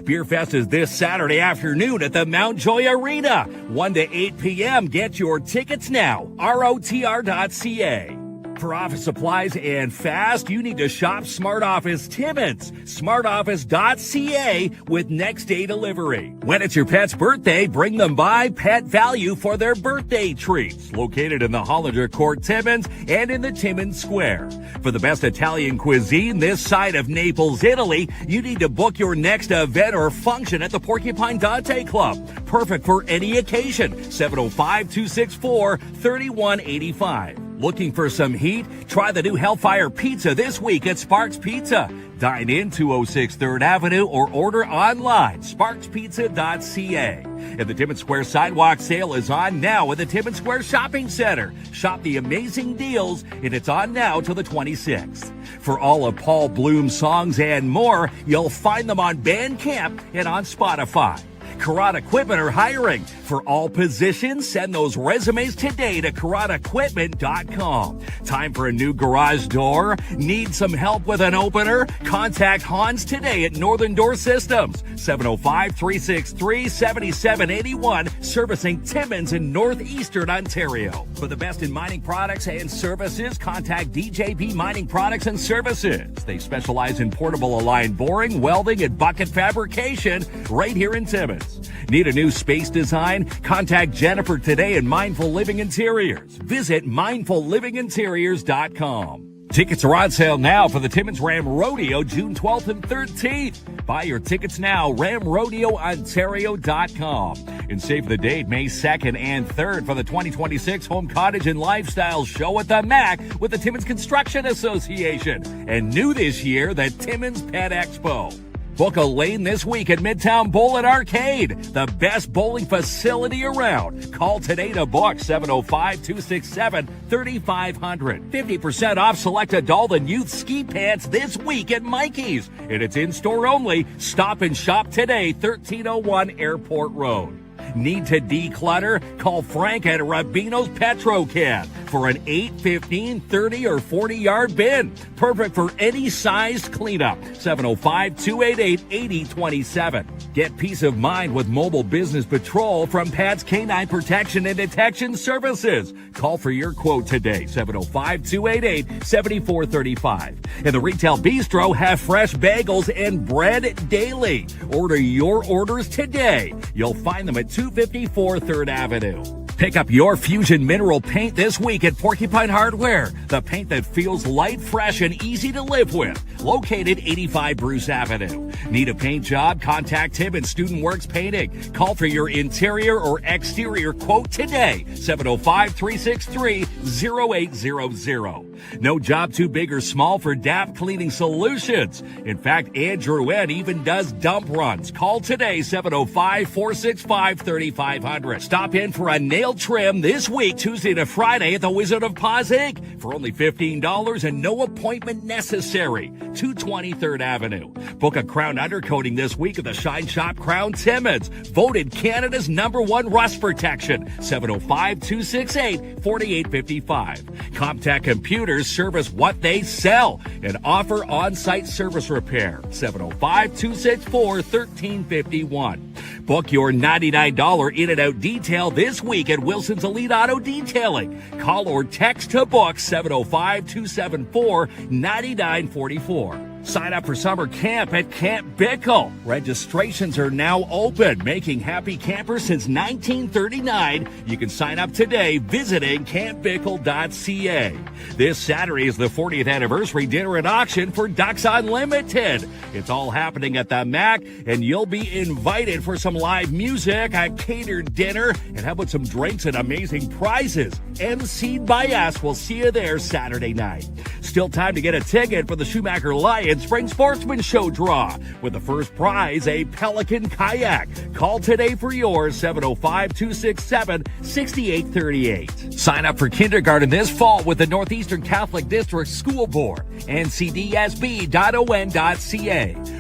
Beer Fest is this Saturday afternoon at the Mount Joy Arena. 1 to 8 p.m. Get your tickets now. ROTR.ca. For office supplies and fast, you need to shop Smart Office Timmins. SmartOffice.ca with next day delivery. When it's your pet's birthday, bring them by Pet Value for their birthday treats. Located in the Hollinger Court Timmins and in the Timmins Square. For the best Italian cuisine this side of Naples, Italy, you need to book your next event or function at the Porcupine Dante Club. Perfect for any occasion. 705-264-3185. Looking for some heat? Try the new Hellfire Pizza this week at Sparks Pizza. Dine in 206 3rd Avenue or order online, sparkspizza.ca. And the Timmins Square Sidewalk Sale is on now at the Timmins Square Shopping Center. Shop the amazing deals, and it's on now till the 26th. For all of Paul Bloom's songs and more, you'll find them on Bandcamp and on Spotify. Karate Equipment are hiring. For all positions, send those resumes today to karateequipment.com. Time for a new garage door? Need some help with an opener? Contact Hans today at Northern Door Systems, 705-363-7781, servicing Timmins in northeastern Ontario. For the best in mining products and services, contact DJB Mining Products and Services. They specialize in portable aligned boring, welding, and bucket fabrication right here in Timmins. Need a new space design? Contact Jennifer today at Mindful Living Interiors. Visit mindfullivinginteriors.com. Tickets are on sale now for the Timmins Ram Rodeo June 12th and 13th. Buy your tickets now, ramrodeoontario.com. And save the date, May 2nd and 3rd for the 2026 Home Cottage and Lifestyle Show at the MAC with the Timmins Construction Association. And new this year, the Timmins Pet Expo. Book a lane this week at Midtown Bowl and Arcade, the best bowling facility around. Call today to book 705-267-3500. 50% off select adult and youth ski pants this week at Mikey's. And it's in-store only. Stop and shop today, 1301 Airport Road. Need to declutter? Call Frank at Rabino's Petrocan for an 8, 15, 30, or 40-yard bin. Perfect for any sized cleanup. 705-288-8027. Get peace of mind with Mobile Business Patrol from Pat's Canine Protection and Detection Services. Call for your quote today, 705-288-7435. And the Retail Bistro have fresh bagels and bread daily. Order your orders today. You'll find them at 254 3rd Avenue. Pick up your Fusion Mineral Paint this week at Porcupine Hardware. The paint that feels light, fresh, and easy to live with. Located 85 Bruce Avenue. Need a paint job? Contact Tim and Student Works Painting. Call for your interior or exterior quote today. 705-363-0800. No job too big or small for DAP Cleaning Solutions. In fact, Andrew Ed even does dump runs. Call today, 705-465-3500. Stop in for a nail trim this week, Tuesday to Friday at the Wizard of Paws Inc. for only $15 and no appointment necessary. 220 3rd Avenue. Book a crown undercoating this week at the Shine Shop Crown Timmins. Voted Canada's #1 rust protection. 705-268-4855. Comtech Computers service what they sell and offer on-site service repair. 705-264-1351. Book your $99 in and out detail this week at Wilson's Elite Auto Detailing. Call or text to book 705-274-9944. Sign up for summer camp at Camp Bickle. Registrations are now open, making happy campers since 1939. You can sign up today visiting campbickle.ca. This Saturday is the 40th anniversary dinner and auction for Ducks Unlimited. It's all happening at the Mac, and you'll be invited for some live music, a catered dinner, and how about some drinks and amazing prizes? MC'd by us. We'll see you there Saturday night. Still time to get a ticket for the Schumacher Lions Spring Sportsman Show draw, with the first prize, a Pelican kayak. Call today for yours, 705-267-6838. Sign up for kindergarten this fall with the Northeastern Catholic District School Board. ncdsb.on.ca.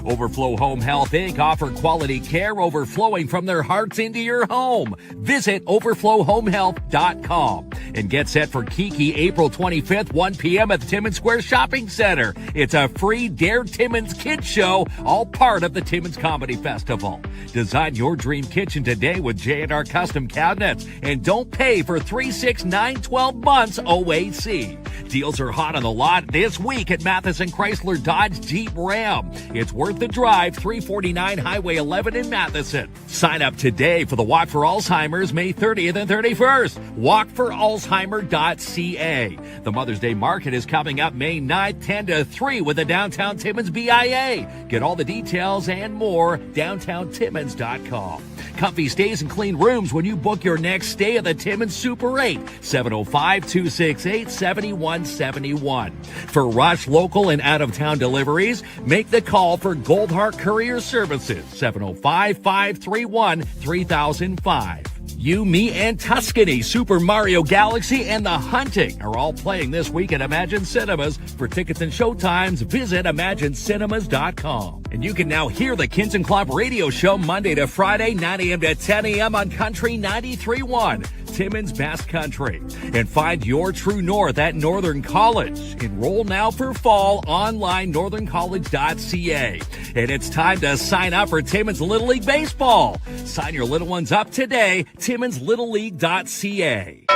Overflow Home Health Inc. offer quality care overflowing from their hearts into your home. Visit overflowhomehealth.com and get set for Kiki April 25th, 1 p.m. at the Timmins Square Shopping Center. It's a free Dare Timmins Kids Show, all part of the Timmins Comedy Festival. Design your dream kitchen today with J&R Custom Cabinets and don't pay for 3, 6, 9, 12 months OAC. Deals are hot on the lot this week at Matheson Chrysler Dodge Jeep Ram. It's worth the drive, 349 Highway 11 in Matheson. Sign up today for the Walk for Alzheimer's May 30th and 31st. walkforalzheimer.ca. The Mother's Day Market is coming up May 9th, 10 to 3 with the Downtown Timmins BIA. Get all the details and more, downtowntimmins.com. Comfy stays and clean rooms when you book your next stay at the Timmins Super 8, 705-268-7171. For rush, local, and out-of-town deliveries, make the call for Goldheart Courier Services, 705-531-3005. You, Me, and Tuscany, Super Mario Galaxy, and The Hunting are all playing this week at Imagine Cinemas. For tickets and showtimes, visit ImagineCinemas.com. And you can now hear the KINZ and KLOMP radio show Monday to Friday, 9 a.m. to 10 a.m. on Country 93.1, Timmins Bass Country. And find your true north at Northern College. Enroll now for fall online, northerncollege.ca. And it's time to sign up for Timmins Little League Baseball. Sign your little ones up today, timminslittleleague.ca.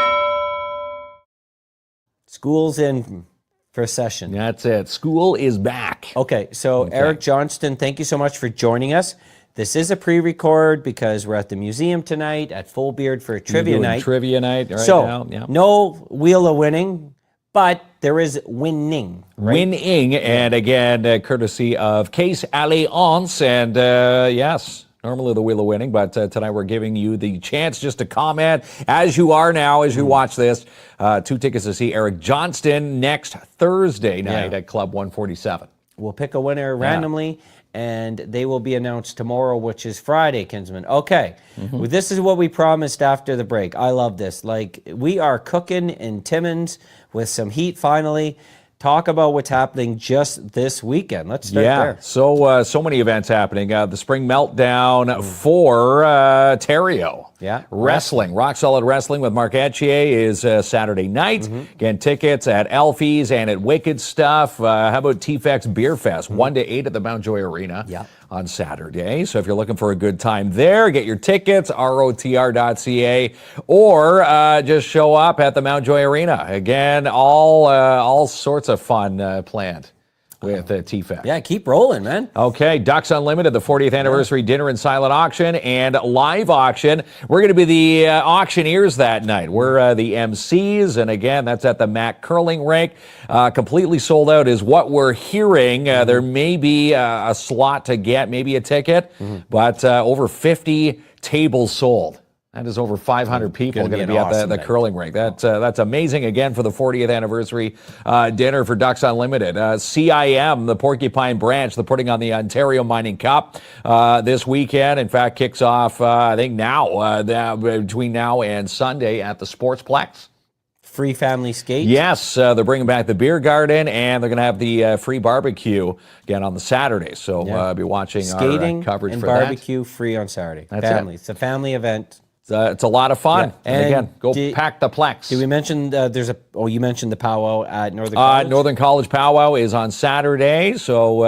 School's in for session. That's it. School is back. Okay, so Eric Johnston, thank you so much for joining us. This is a pre-record because we're at the museum tonight at Full Beard for a trivia night. Trivia night right so, now. Yeah. No Wheel of Winning, but there is winning. Right? Winning, and again, courtesy of Case Alliance, and yes, normally the Wheel of Winning, but tonight we're giving you the chance just to comment as you are now, as you watch this. 2 tickets to see Eric Johnston next Thursday night at Club 147. We'll pick a winner randomly, and they will be announced tomorrow, which is Friday, Kinsman. Okay, well, this is what we promised after the break. I love this. Like, we are cooking in Timmins with some heat finally. Talk about what's happening just this weekend. Let's start there. So many events happening. The Spring Meltdown for Ontario. Yeah. Wrestling. Rock Solid Wrestling with Mark Etier is Saturday night. Again, tickets at Elfie's and at Wicked Stuff. How about TFX Beer Fest? 1 to 8 at the Mountjoy Arena on Saturday. So if you're looking for a good time there, get your tickets, rotr.ca, or just show up at the Mountjoy Arena. Again, all sorts of fun planned with TFAC. Yeah, keep rolling, man. Okay, Ducks Unlimited, the 40th anniversary dinner and silent auction and live auction. We're going to be the auctioneers that night. We're the MCs, and again, that's at the Mac Curling Rink. Completely sold out is what we're hearing. There may be a slot to get, maybe a ticket, but over 50 tables sold. That is over 500 people going to be at the curling rink. That's amazing. Again, for the 40th anniversary dinner for Ducks Unlimited. CIM, the Porcupine Branch, they're putting on the Ontario Mining Cup this weekend. In fact, kicks off, I think now, between now and Sunday at the Sportsplex. Free family skate. Yes, they're bringing back the beer garden, and they're going to have the free barbecue again on the Saturday. So I'll be watching skating our coverage and for barbecue free on Saturday. That's It's a family event. It's a lot of fun. Yeah. And again, go pack the Plex. Did we mention you mentioned the powwow at Northern College? Northern College powwow is on Saturday. So,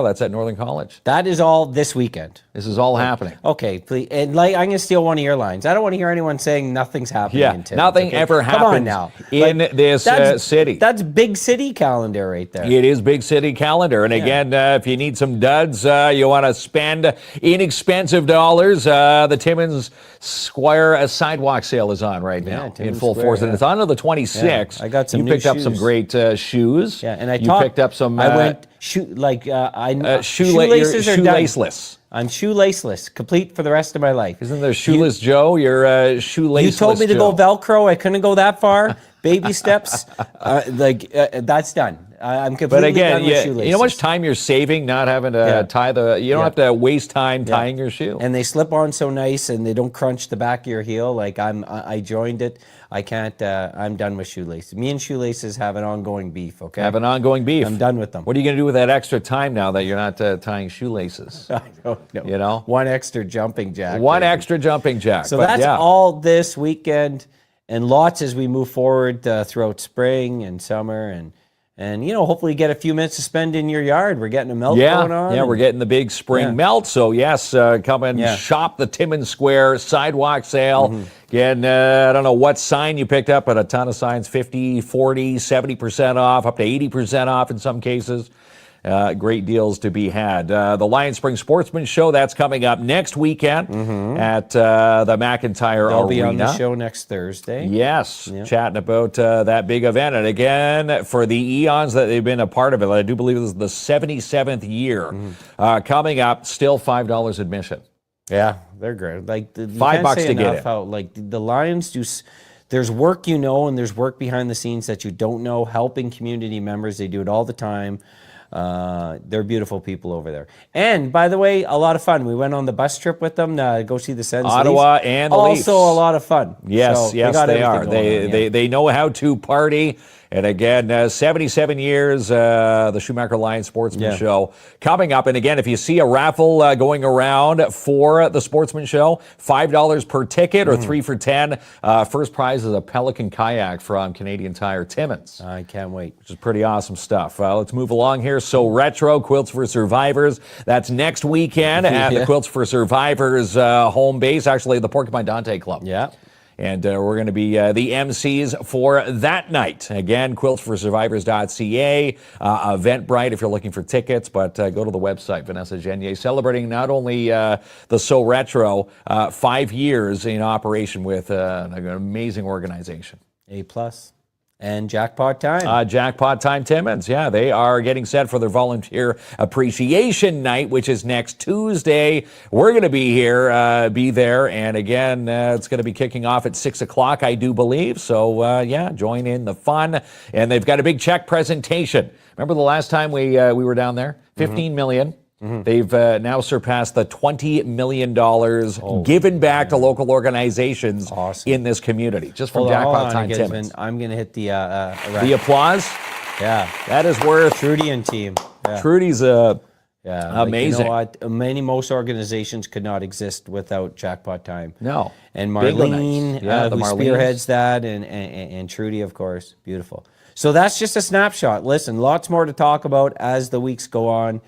that's at Northern College. That is all this weekend. This is all happening. Okay, please. And I'm going to steal one of your lines. I don't want to hear anyone saying nothing's happening in Timmins. Nothing ever happens Come on now. in this city. That's big city calendar right there. It is big city calendar. And again, if you need some duds, you want to spend inexpensive dollars, the Timmins Square sidewalk sale is on right now in full force. And it's on to the 26th. I got some new You picked up shoes. some great shoes. Yeah, and you picked up some... I went shoelaces are done. Shoelaceless. I'm shoelaceless, complete for the rest of my life. Isn't there Shoeless Joe? You're shoelaceless. You told me to go Velcro. I couldn't go that far. Baby steps. That's done. I'm completely done with shoelaces. You know how much time you're saving not having to tie the... You don't have to waste time tying your shoe. And they slip on so nice, and they don't crunch the back of your heel. Like I joined it. I can't. I'm done with shoelaces. Me and shoelaces have an ongoing beef. Okay. Have an ongoing beef. I'm done with them. What are you going to do with that extra time now that you're not tying shoelaces? I don't know. You know, one extra jumping jack. Extra jumping jack. So that's all this weekend, and lots as we move forward throughout spring and summer, and hopefully get a few minutes to spend in your yard. We're getting a melt going on. Yeah, we're getting the big spring melt. So yes, come and shop the Timmins Square sidewalk sale. Again, I don't know what sign you picked up, but a ton of signs, 50, 40, 70% off, up to 80% off in some cases. Great deals to be had. The Lion Spring Sportsman Show, that's coming up next weekend at the McIntyre Arena. I'll be on the show next Thursday. Yes, chatting about that big event. And again, for the eons that they've been a part of it, I do believe this is the 77th year. Coming up, still $5 admission. Yeah, they're great. Like $5 to get in. How, like the Lions do. There's work and there's work behind the scenes that you don't know. Helping community members, they do it all the time. They're beautiful people over there. And by the way, a lot of fun. We went on the bus trip with them to go see the Sens. Ottawa Leafs. and the Leafs. Also a lot of fun. Yes, they are. They know how to party. And again, 77 years, the Schumacher Lions Sportsman Show coming up. And again, if you see a raffle going around for the Sportsman Show, $5 per ticket or 3 for $10. First prize is a Pelican kayak from Canadian Tire Timmins. I can't wait. Which is pretty awesome stuff. Let's move along here. So retro, Quilts for Survivors. That's next weekend at the Quilts for Survivors home base, actually the Porcupine Dante Club. Yeah. And we're going to be the MCs for that night. Again, quiltsforsurvivors.ca, Eventbrite if you're looking for tickets, but go to the website. Vanessa Genier celebrating not only the So Retro, 5 years in operation with an amazing organization. A+. And Jackpot Time. Jackpot Time Timmins. Yeah, they are getting set for their Volunteer Appreciation Night, which is next Tuesday. We're going to be here, be there. And again, it's going to be kicking off at 6 o'clock, I do believe. So, yeah, join in the fun. And they've got a big check presentation. Remember the last time we were down there? $15 million. They've now surpassed the $20 million given back to local organizations in this community, just from Jackpot Time Timmins. I'm going to hit the applause. Yeah. That is worth. Trudy and team. Yeah. Trudy's amazing. Like, you know what? Most organizations could not exist without Jackpot Time. No. And Marlene, who spearheads that, and Trudy, of course. Beautiful. So that's just a snapshot. Listen, lots more to talk about as the weeks go on.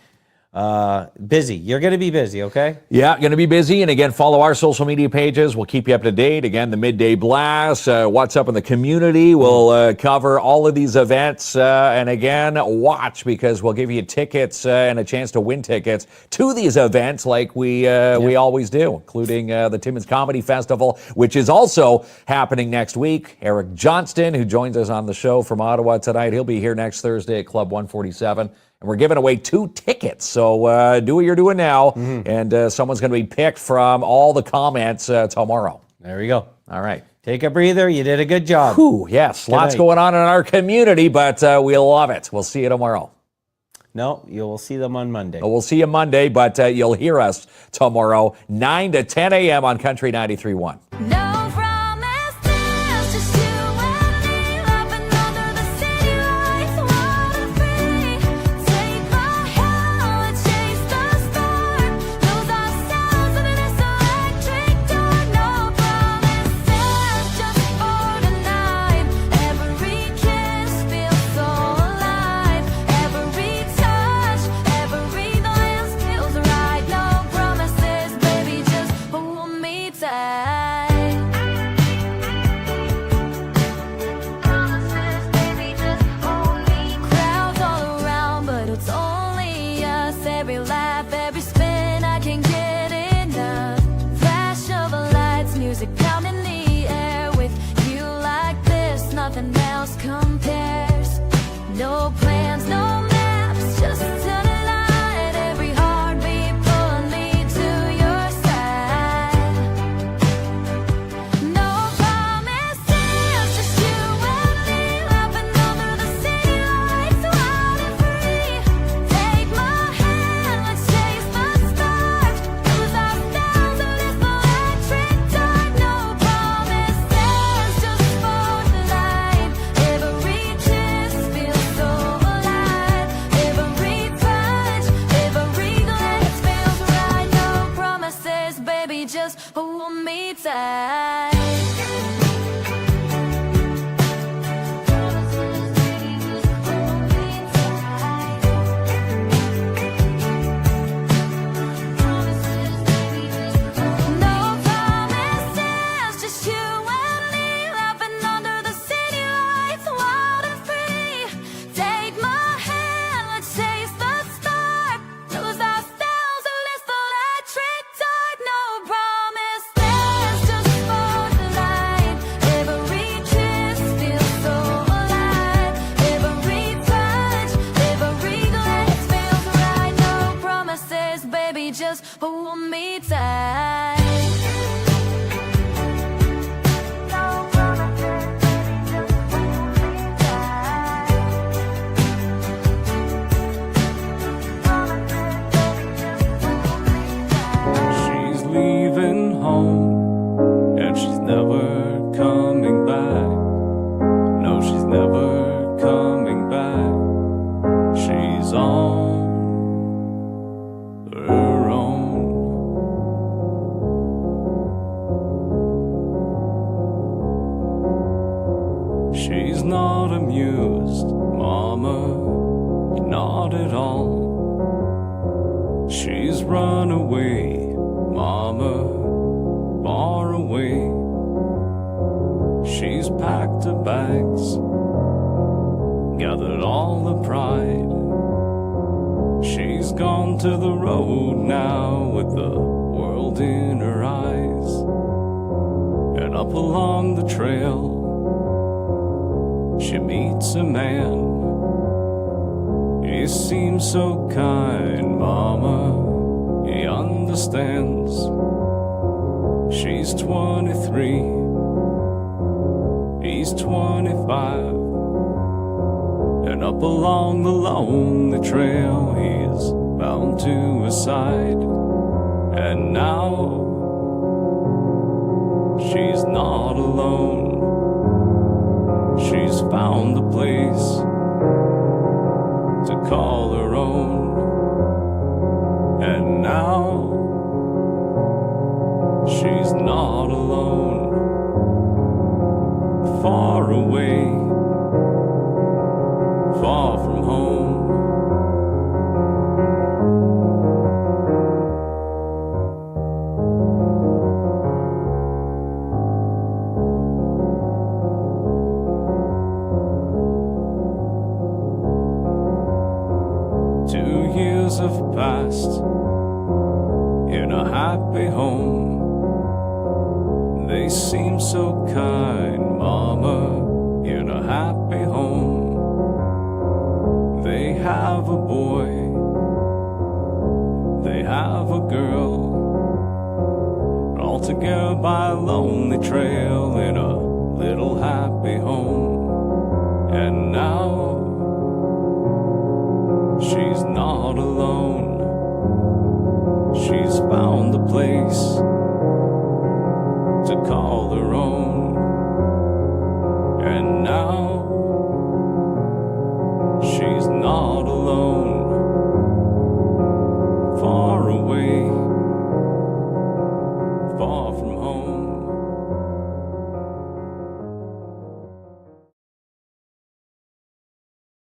Busy. You're going to be busy, okay? Yeah, going to be busy. And again, follow our social media pages. We'll keep you up to date. Again, the Midday Blast, what's up in the community. We'll cover all of these events. And again, watch, because we'll give you tickets and a chance to win tickets to these events like we always do, including the Timmins Comedy Festival, which is also happening next week. Eric Johnston, who joins us on the show from Ottawa tonight, he'll be here next Thursday at Club 147. And we're giving away 2 tickets. So do what you're doing now. And someone's going to be picked from all the comments tomorrow. There we go. All right. Take a breather. You did a good job. Whew, yes. Lots going on in our community, but we'll love it. We'll see you tomorrow. No, you'll see them on Monday. We'll see you Monday, but you'll hear us tomorrow, 9 to 10 a.m. on Country 93.1. No promises, just you and me, laughing under the city lights, water free. Take my hand, let's chase the stars, lose ourselves in this electric dark. No promises, just for tonight. Every kiss feels so alive. Every touch, every glance feels right. No promises, baby, just hold me tight. Promises, baby, just hold me. Crowds all around, but it's only us. Every laugh, every spin, I can't get enough. Flash of lights, music down in the air. With you like this, nothing else compares. No plans, no maps, just tonight. Every heartbeat pulling me to your side. No promises, just you and me, laughing under the city lights, wild and free. Take my hand, let's chase the stars, lose ourselves in this electric dark. No promises, just for tonight. Every kiss feels so alive. Every touch, every glance feels right. No promises, baby, just hold me tight. Promises, baby, just hold me tight. Promises, baby, just hold me. No promises, just you and me, laughing under the city lights, wild and free. Take my hand, let's chase the stars, lose ourselves in this electric dark. No promises, just for tonight. Every kiss feels so alive. Every touch, every glance feels right. No promises, baby, just hold me tight. No promises, baby, just hold me tight. Promises, baby, just hold me tight. She's leaving home, and she's never coming back. No, she's never coming back. She's on her own. She's not amused, Mama, not at all. She's run away, Mama, far away. She's packed her bags, gathered all the pride. She's gone to the road now with the world in her eyes. And up along the trail, she meets a man. He seems so kind, Mama, he understands. She's 23, he's 25, and up along the lonely trail he's bound to his side. And now she's not alone. She's found a place to call her own. And now she's not alone. Far away, far from home. 2 years have passed in a happy home. They seem so kind, Mama, in a happy home. They have a boy, they have a girl, all together by a lonely trail in a little happy home. And now she's not alone. She's found a place to call her own. And now she's not alone.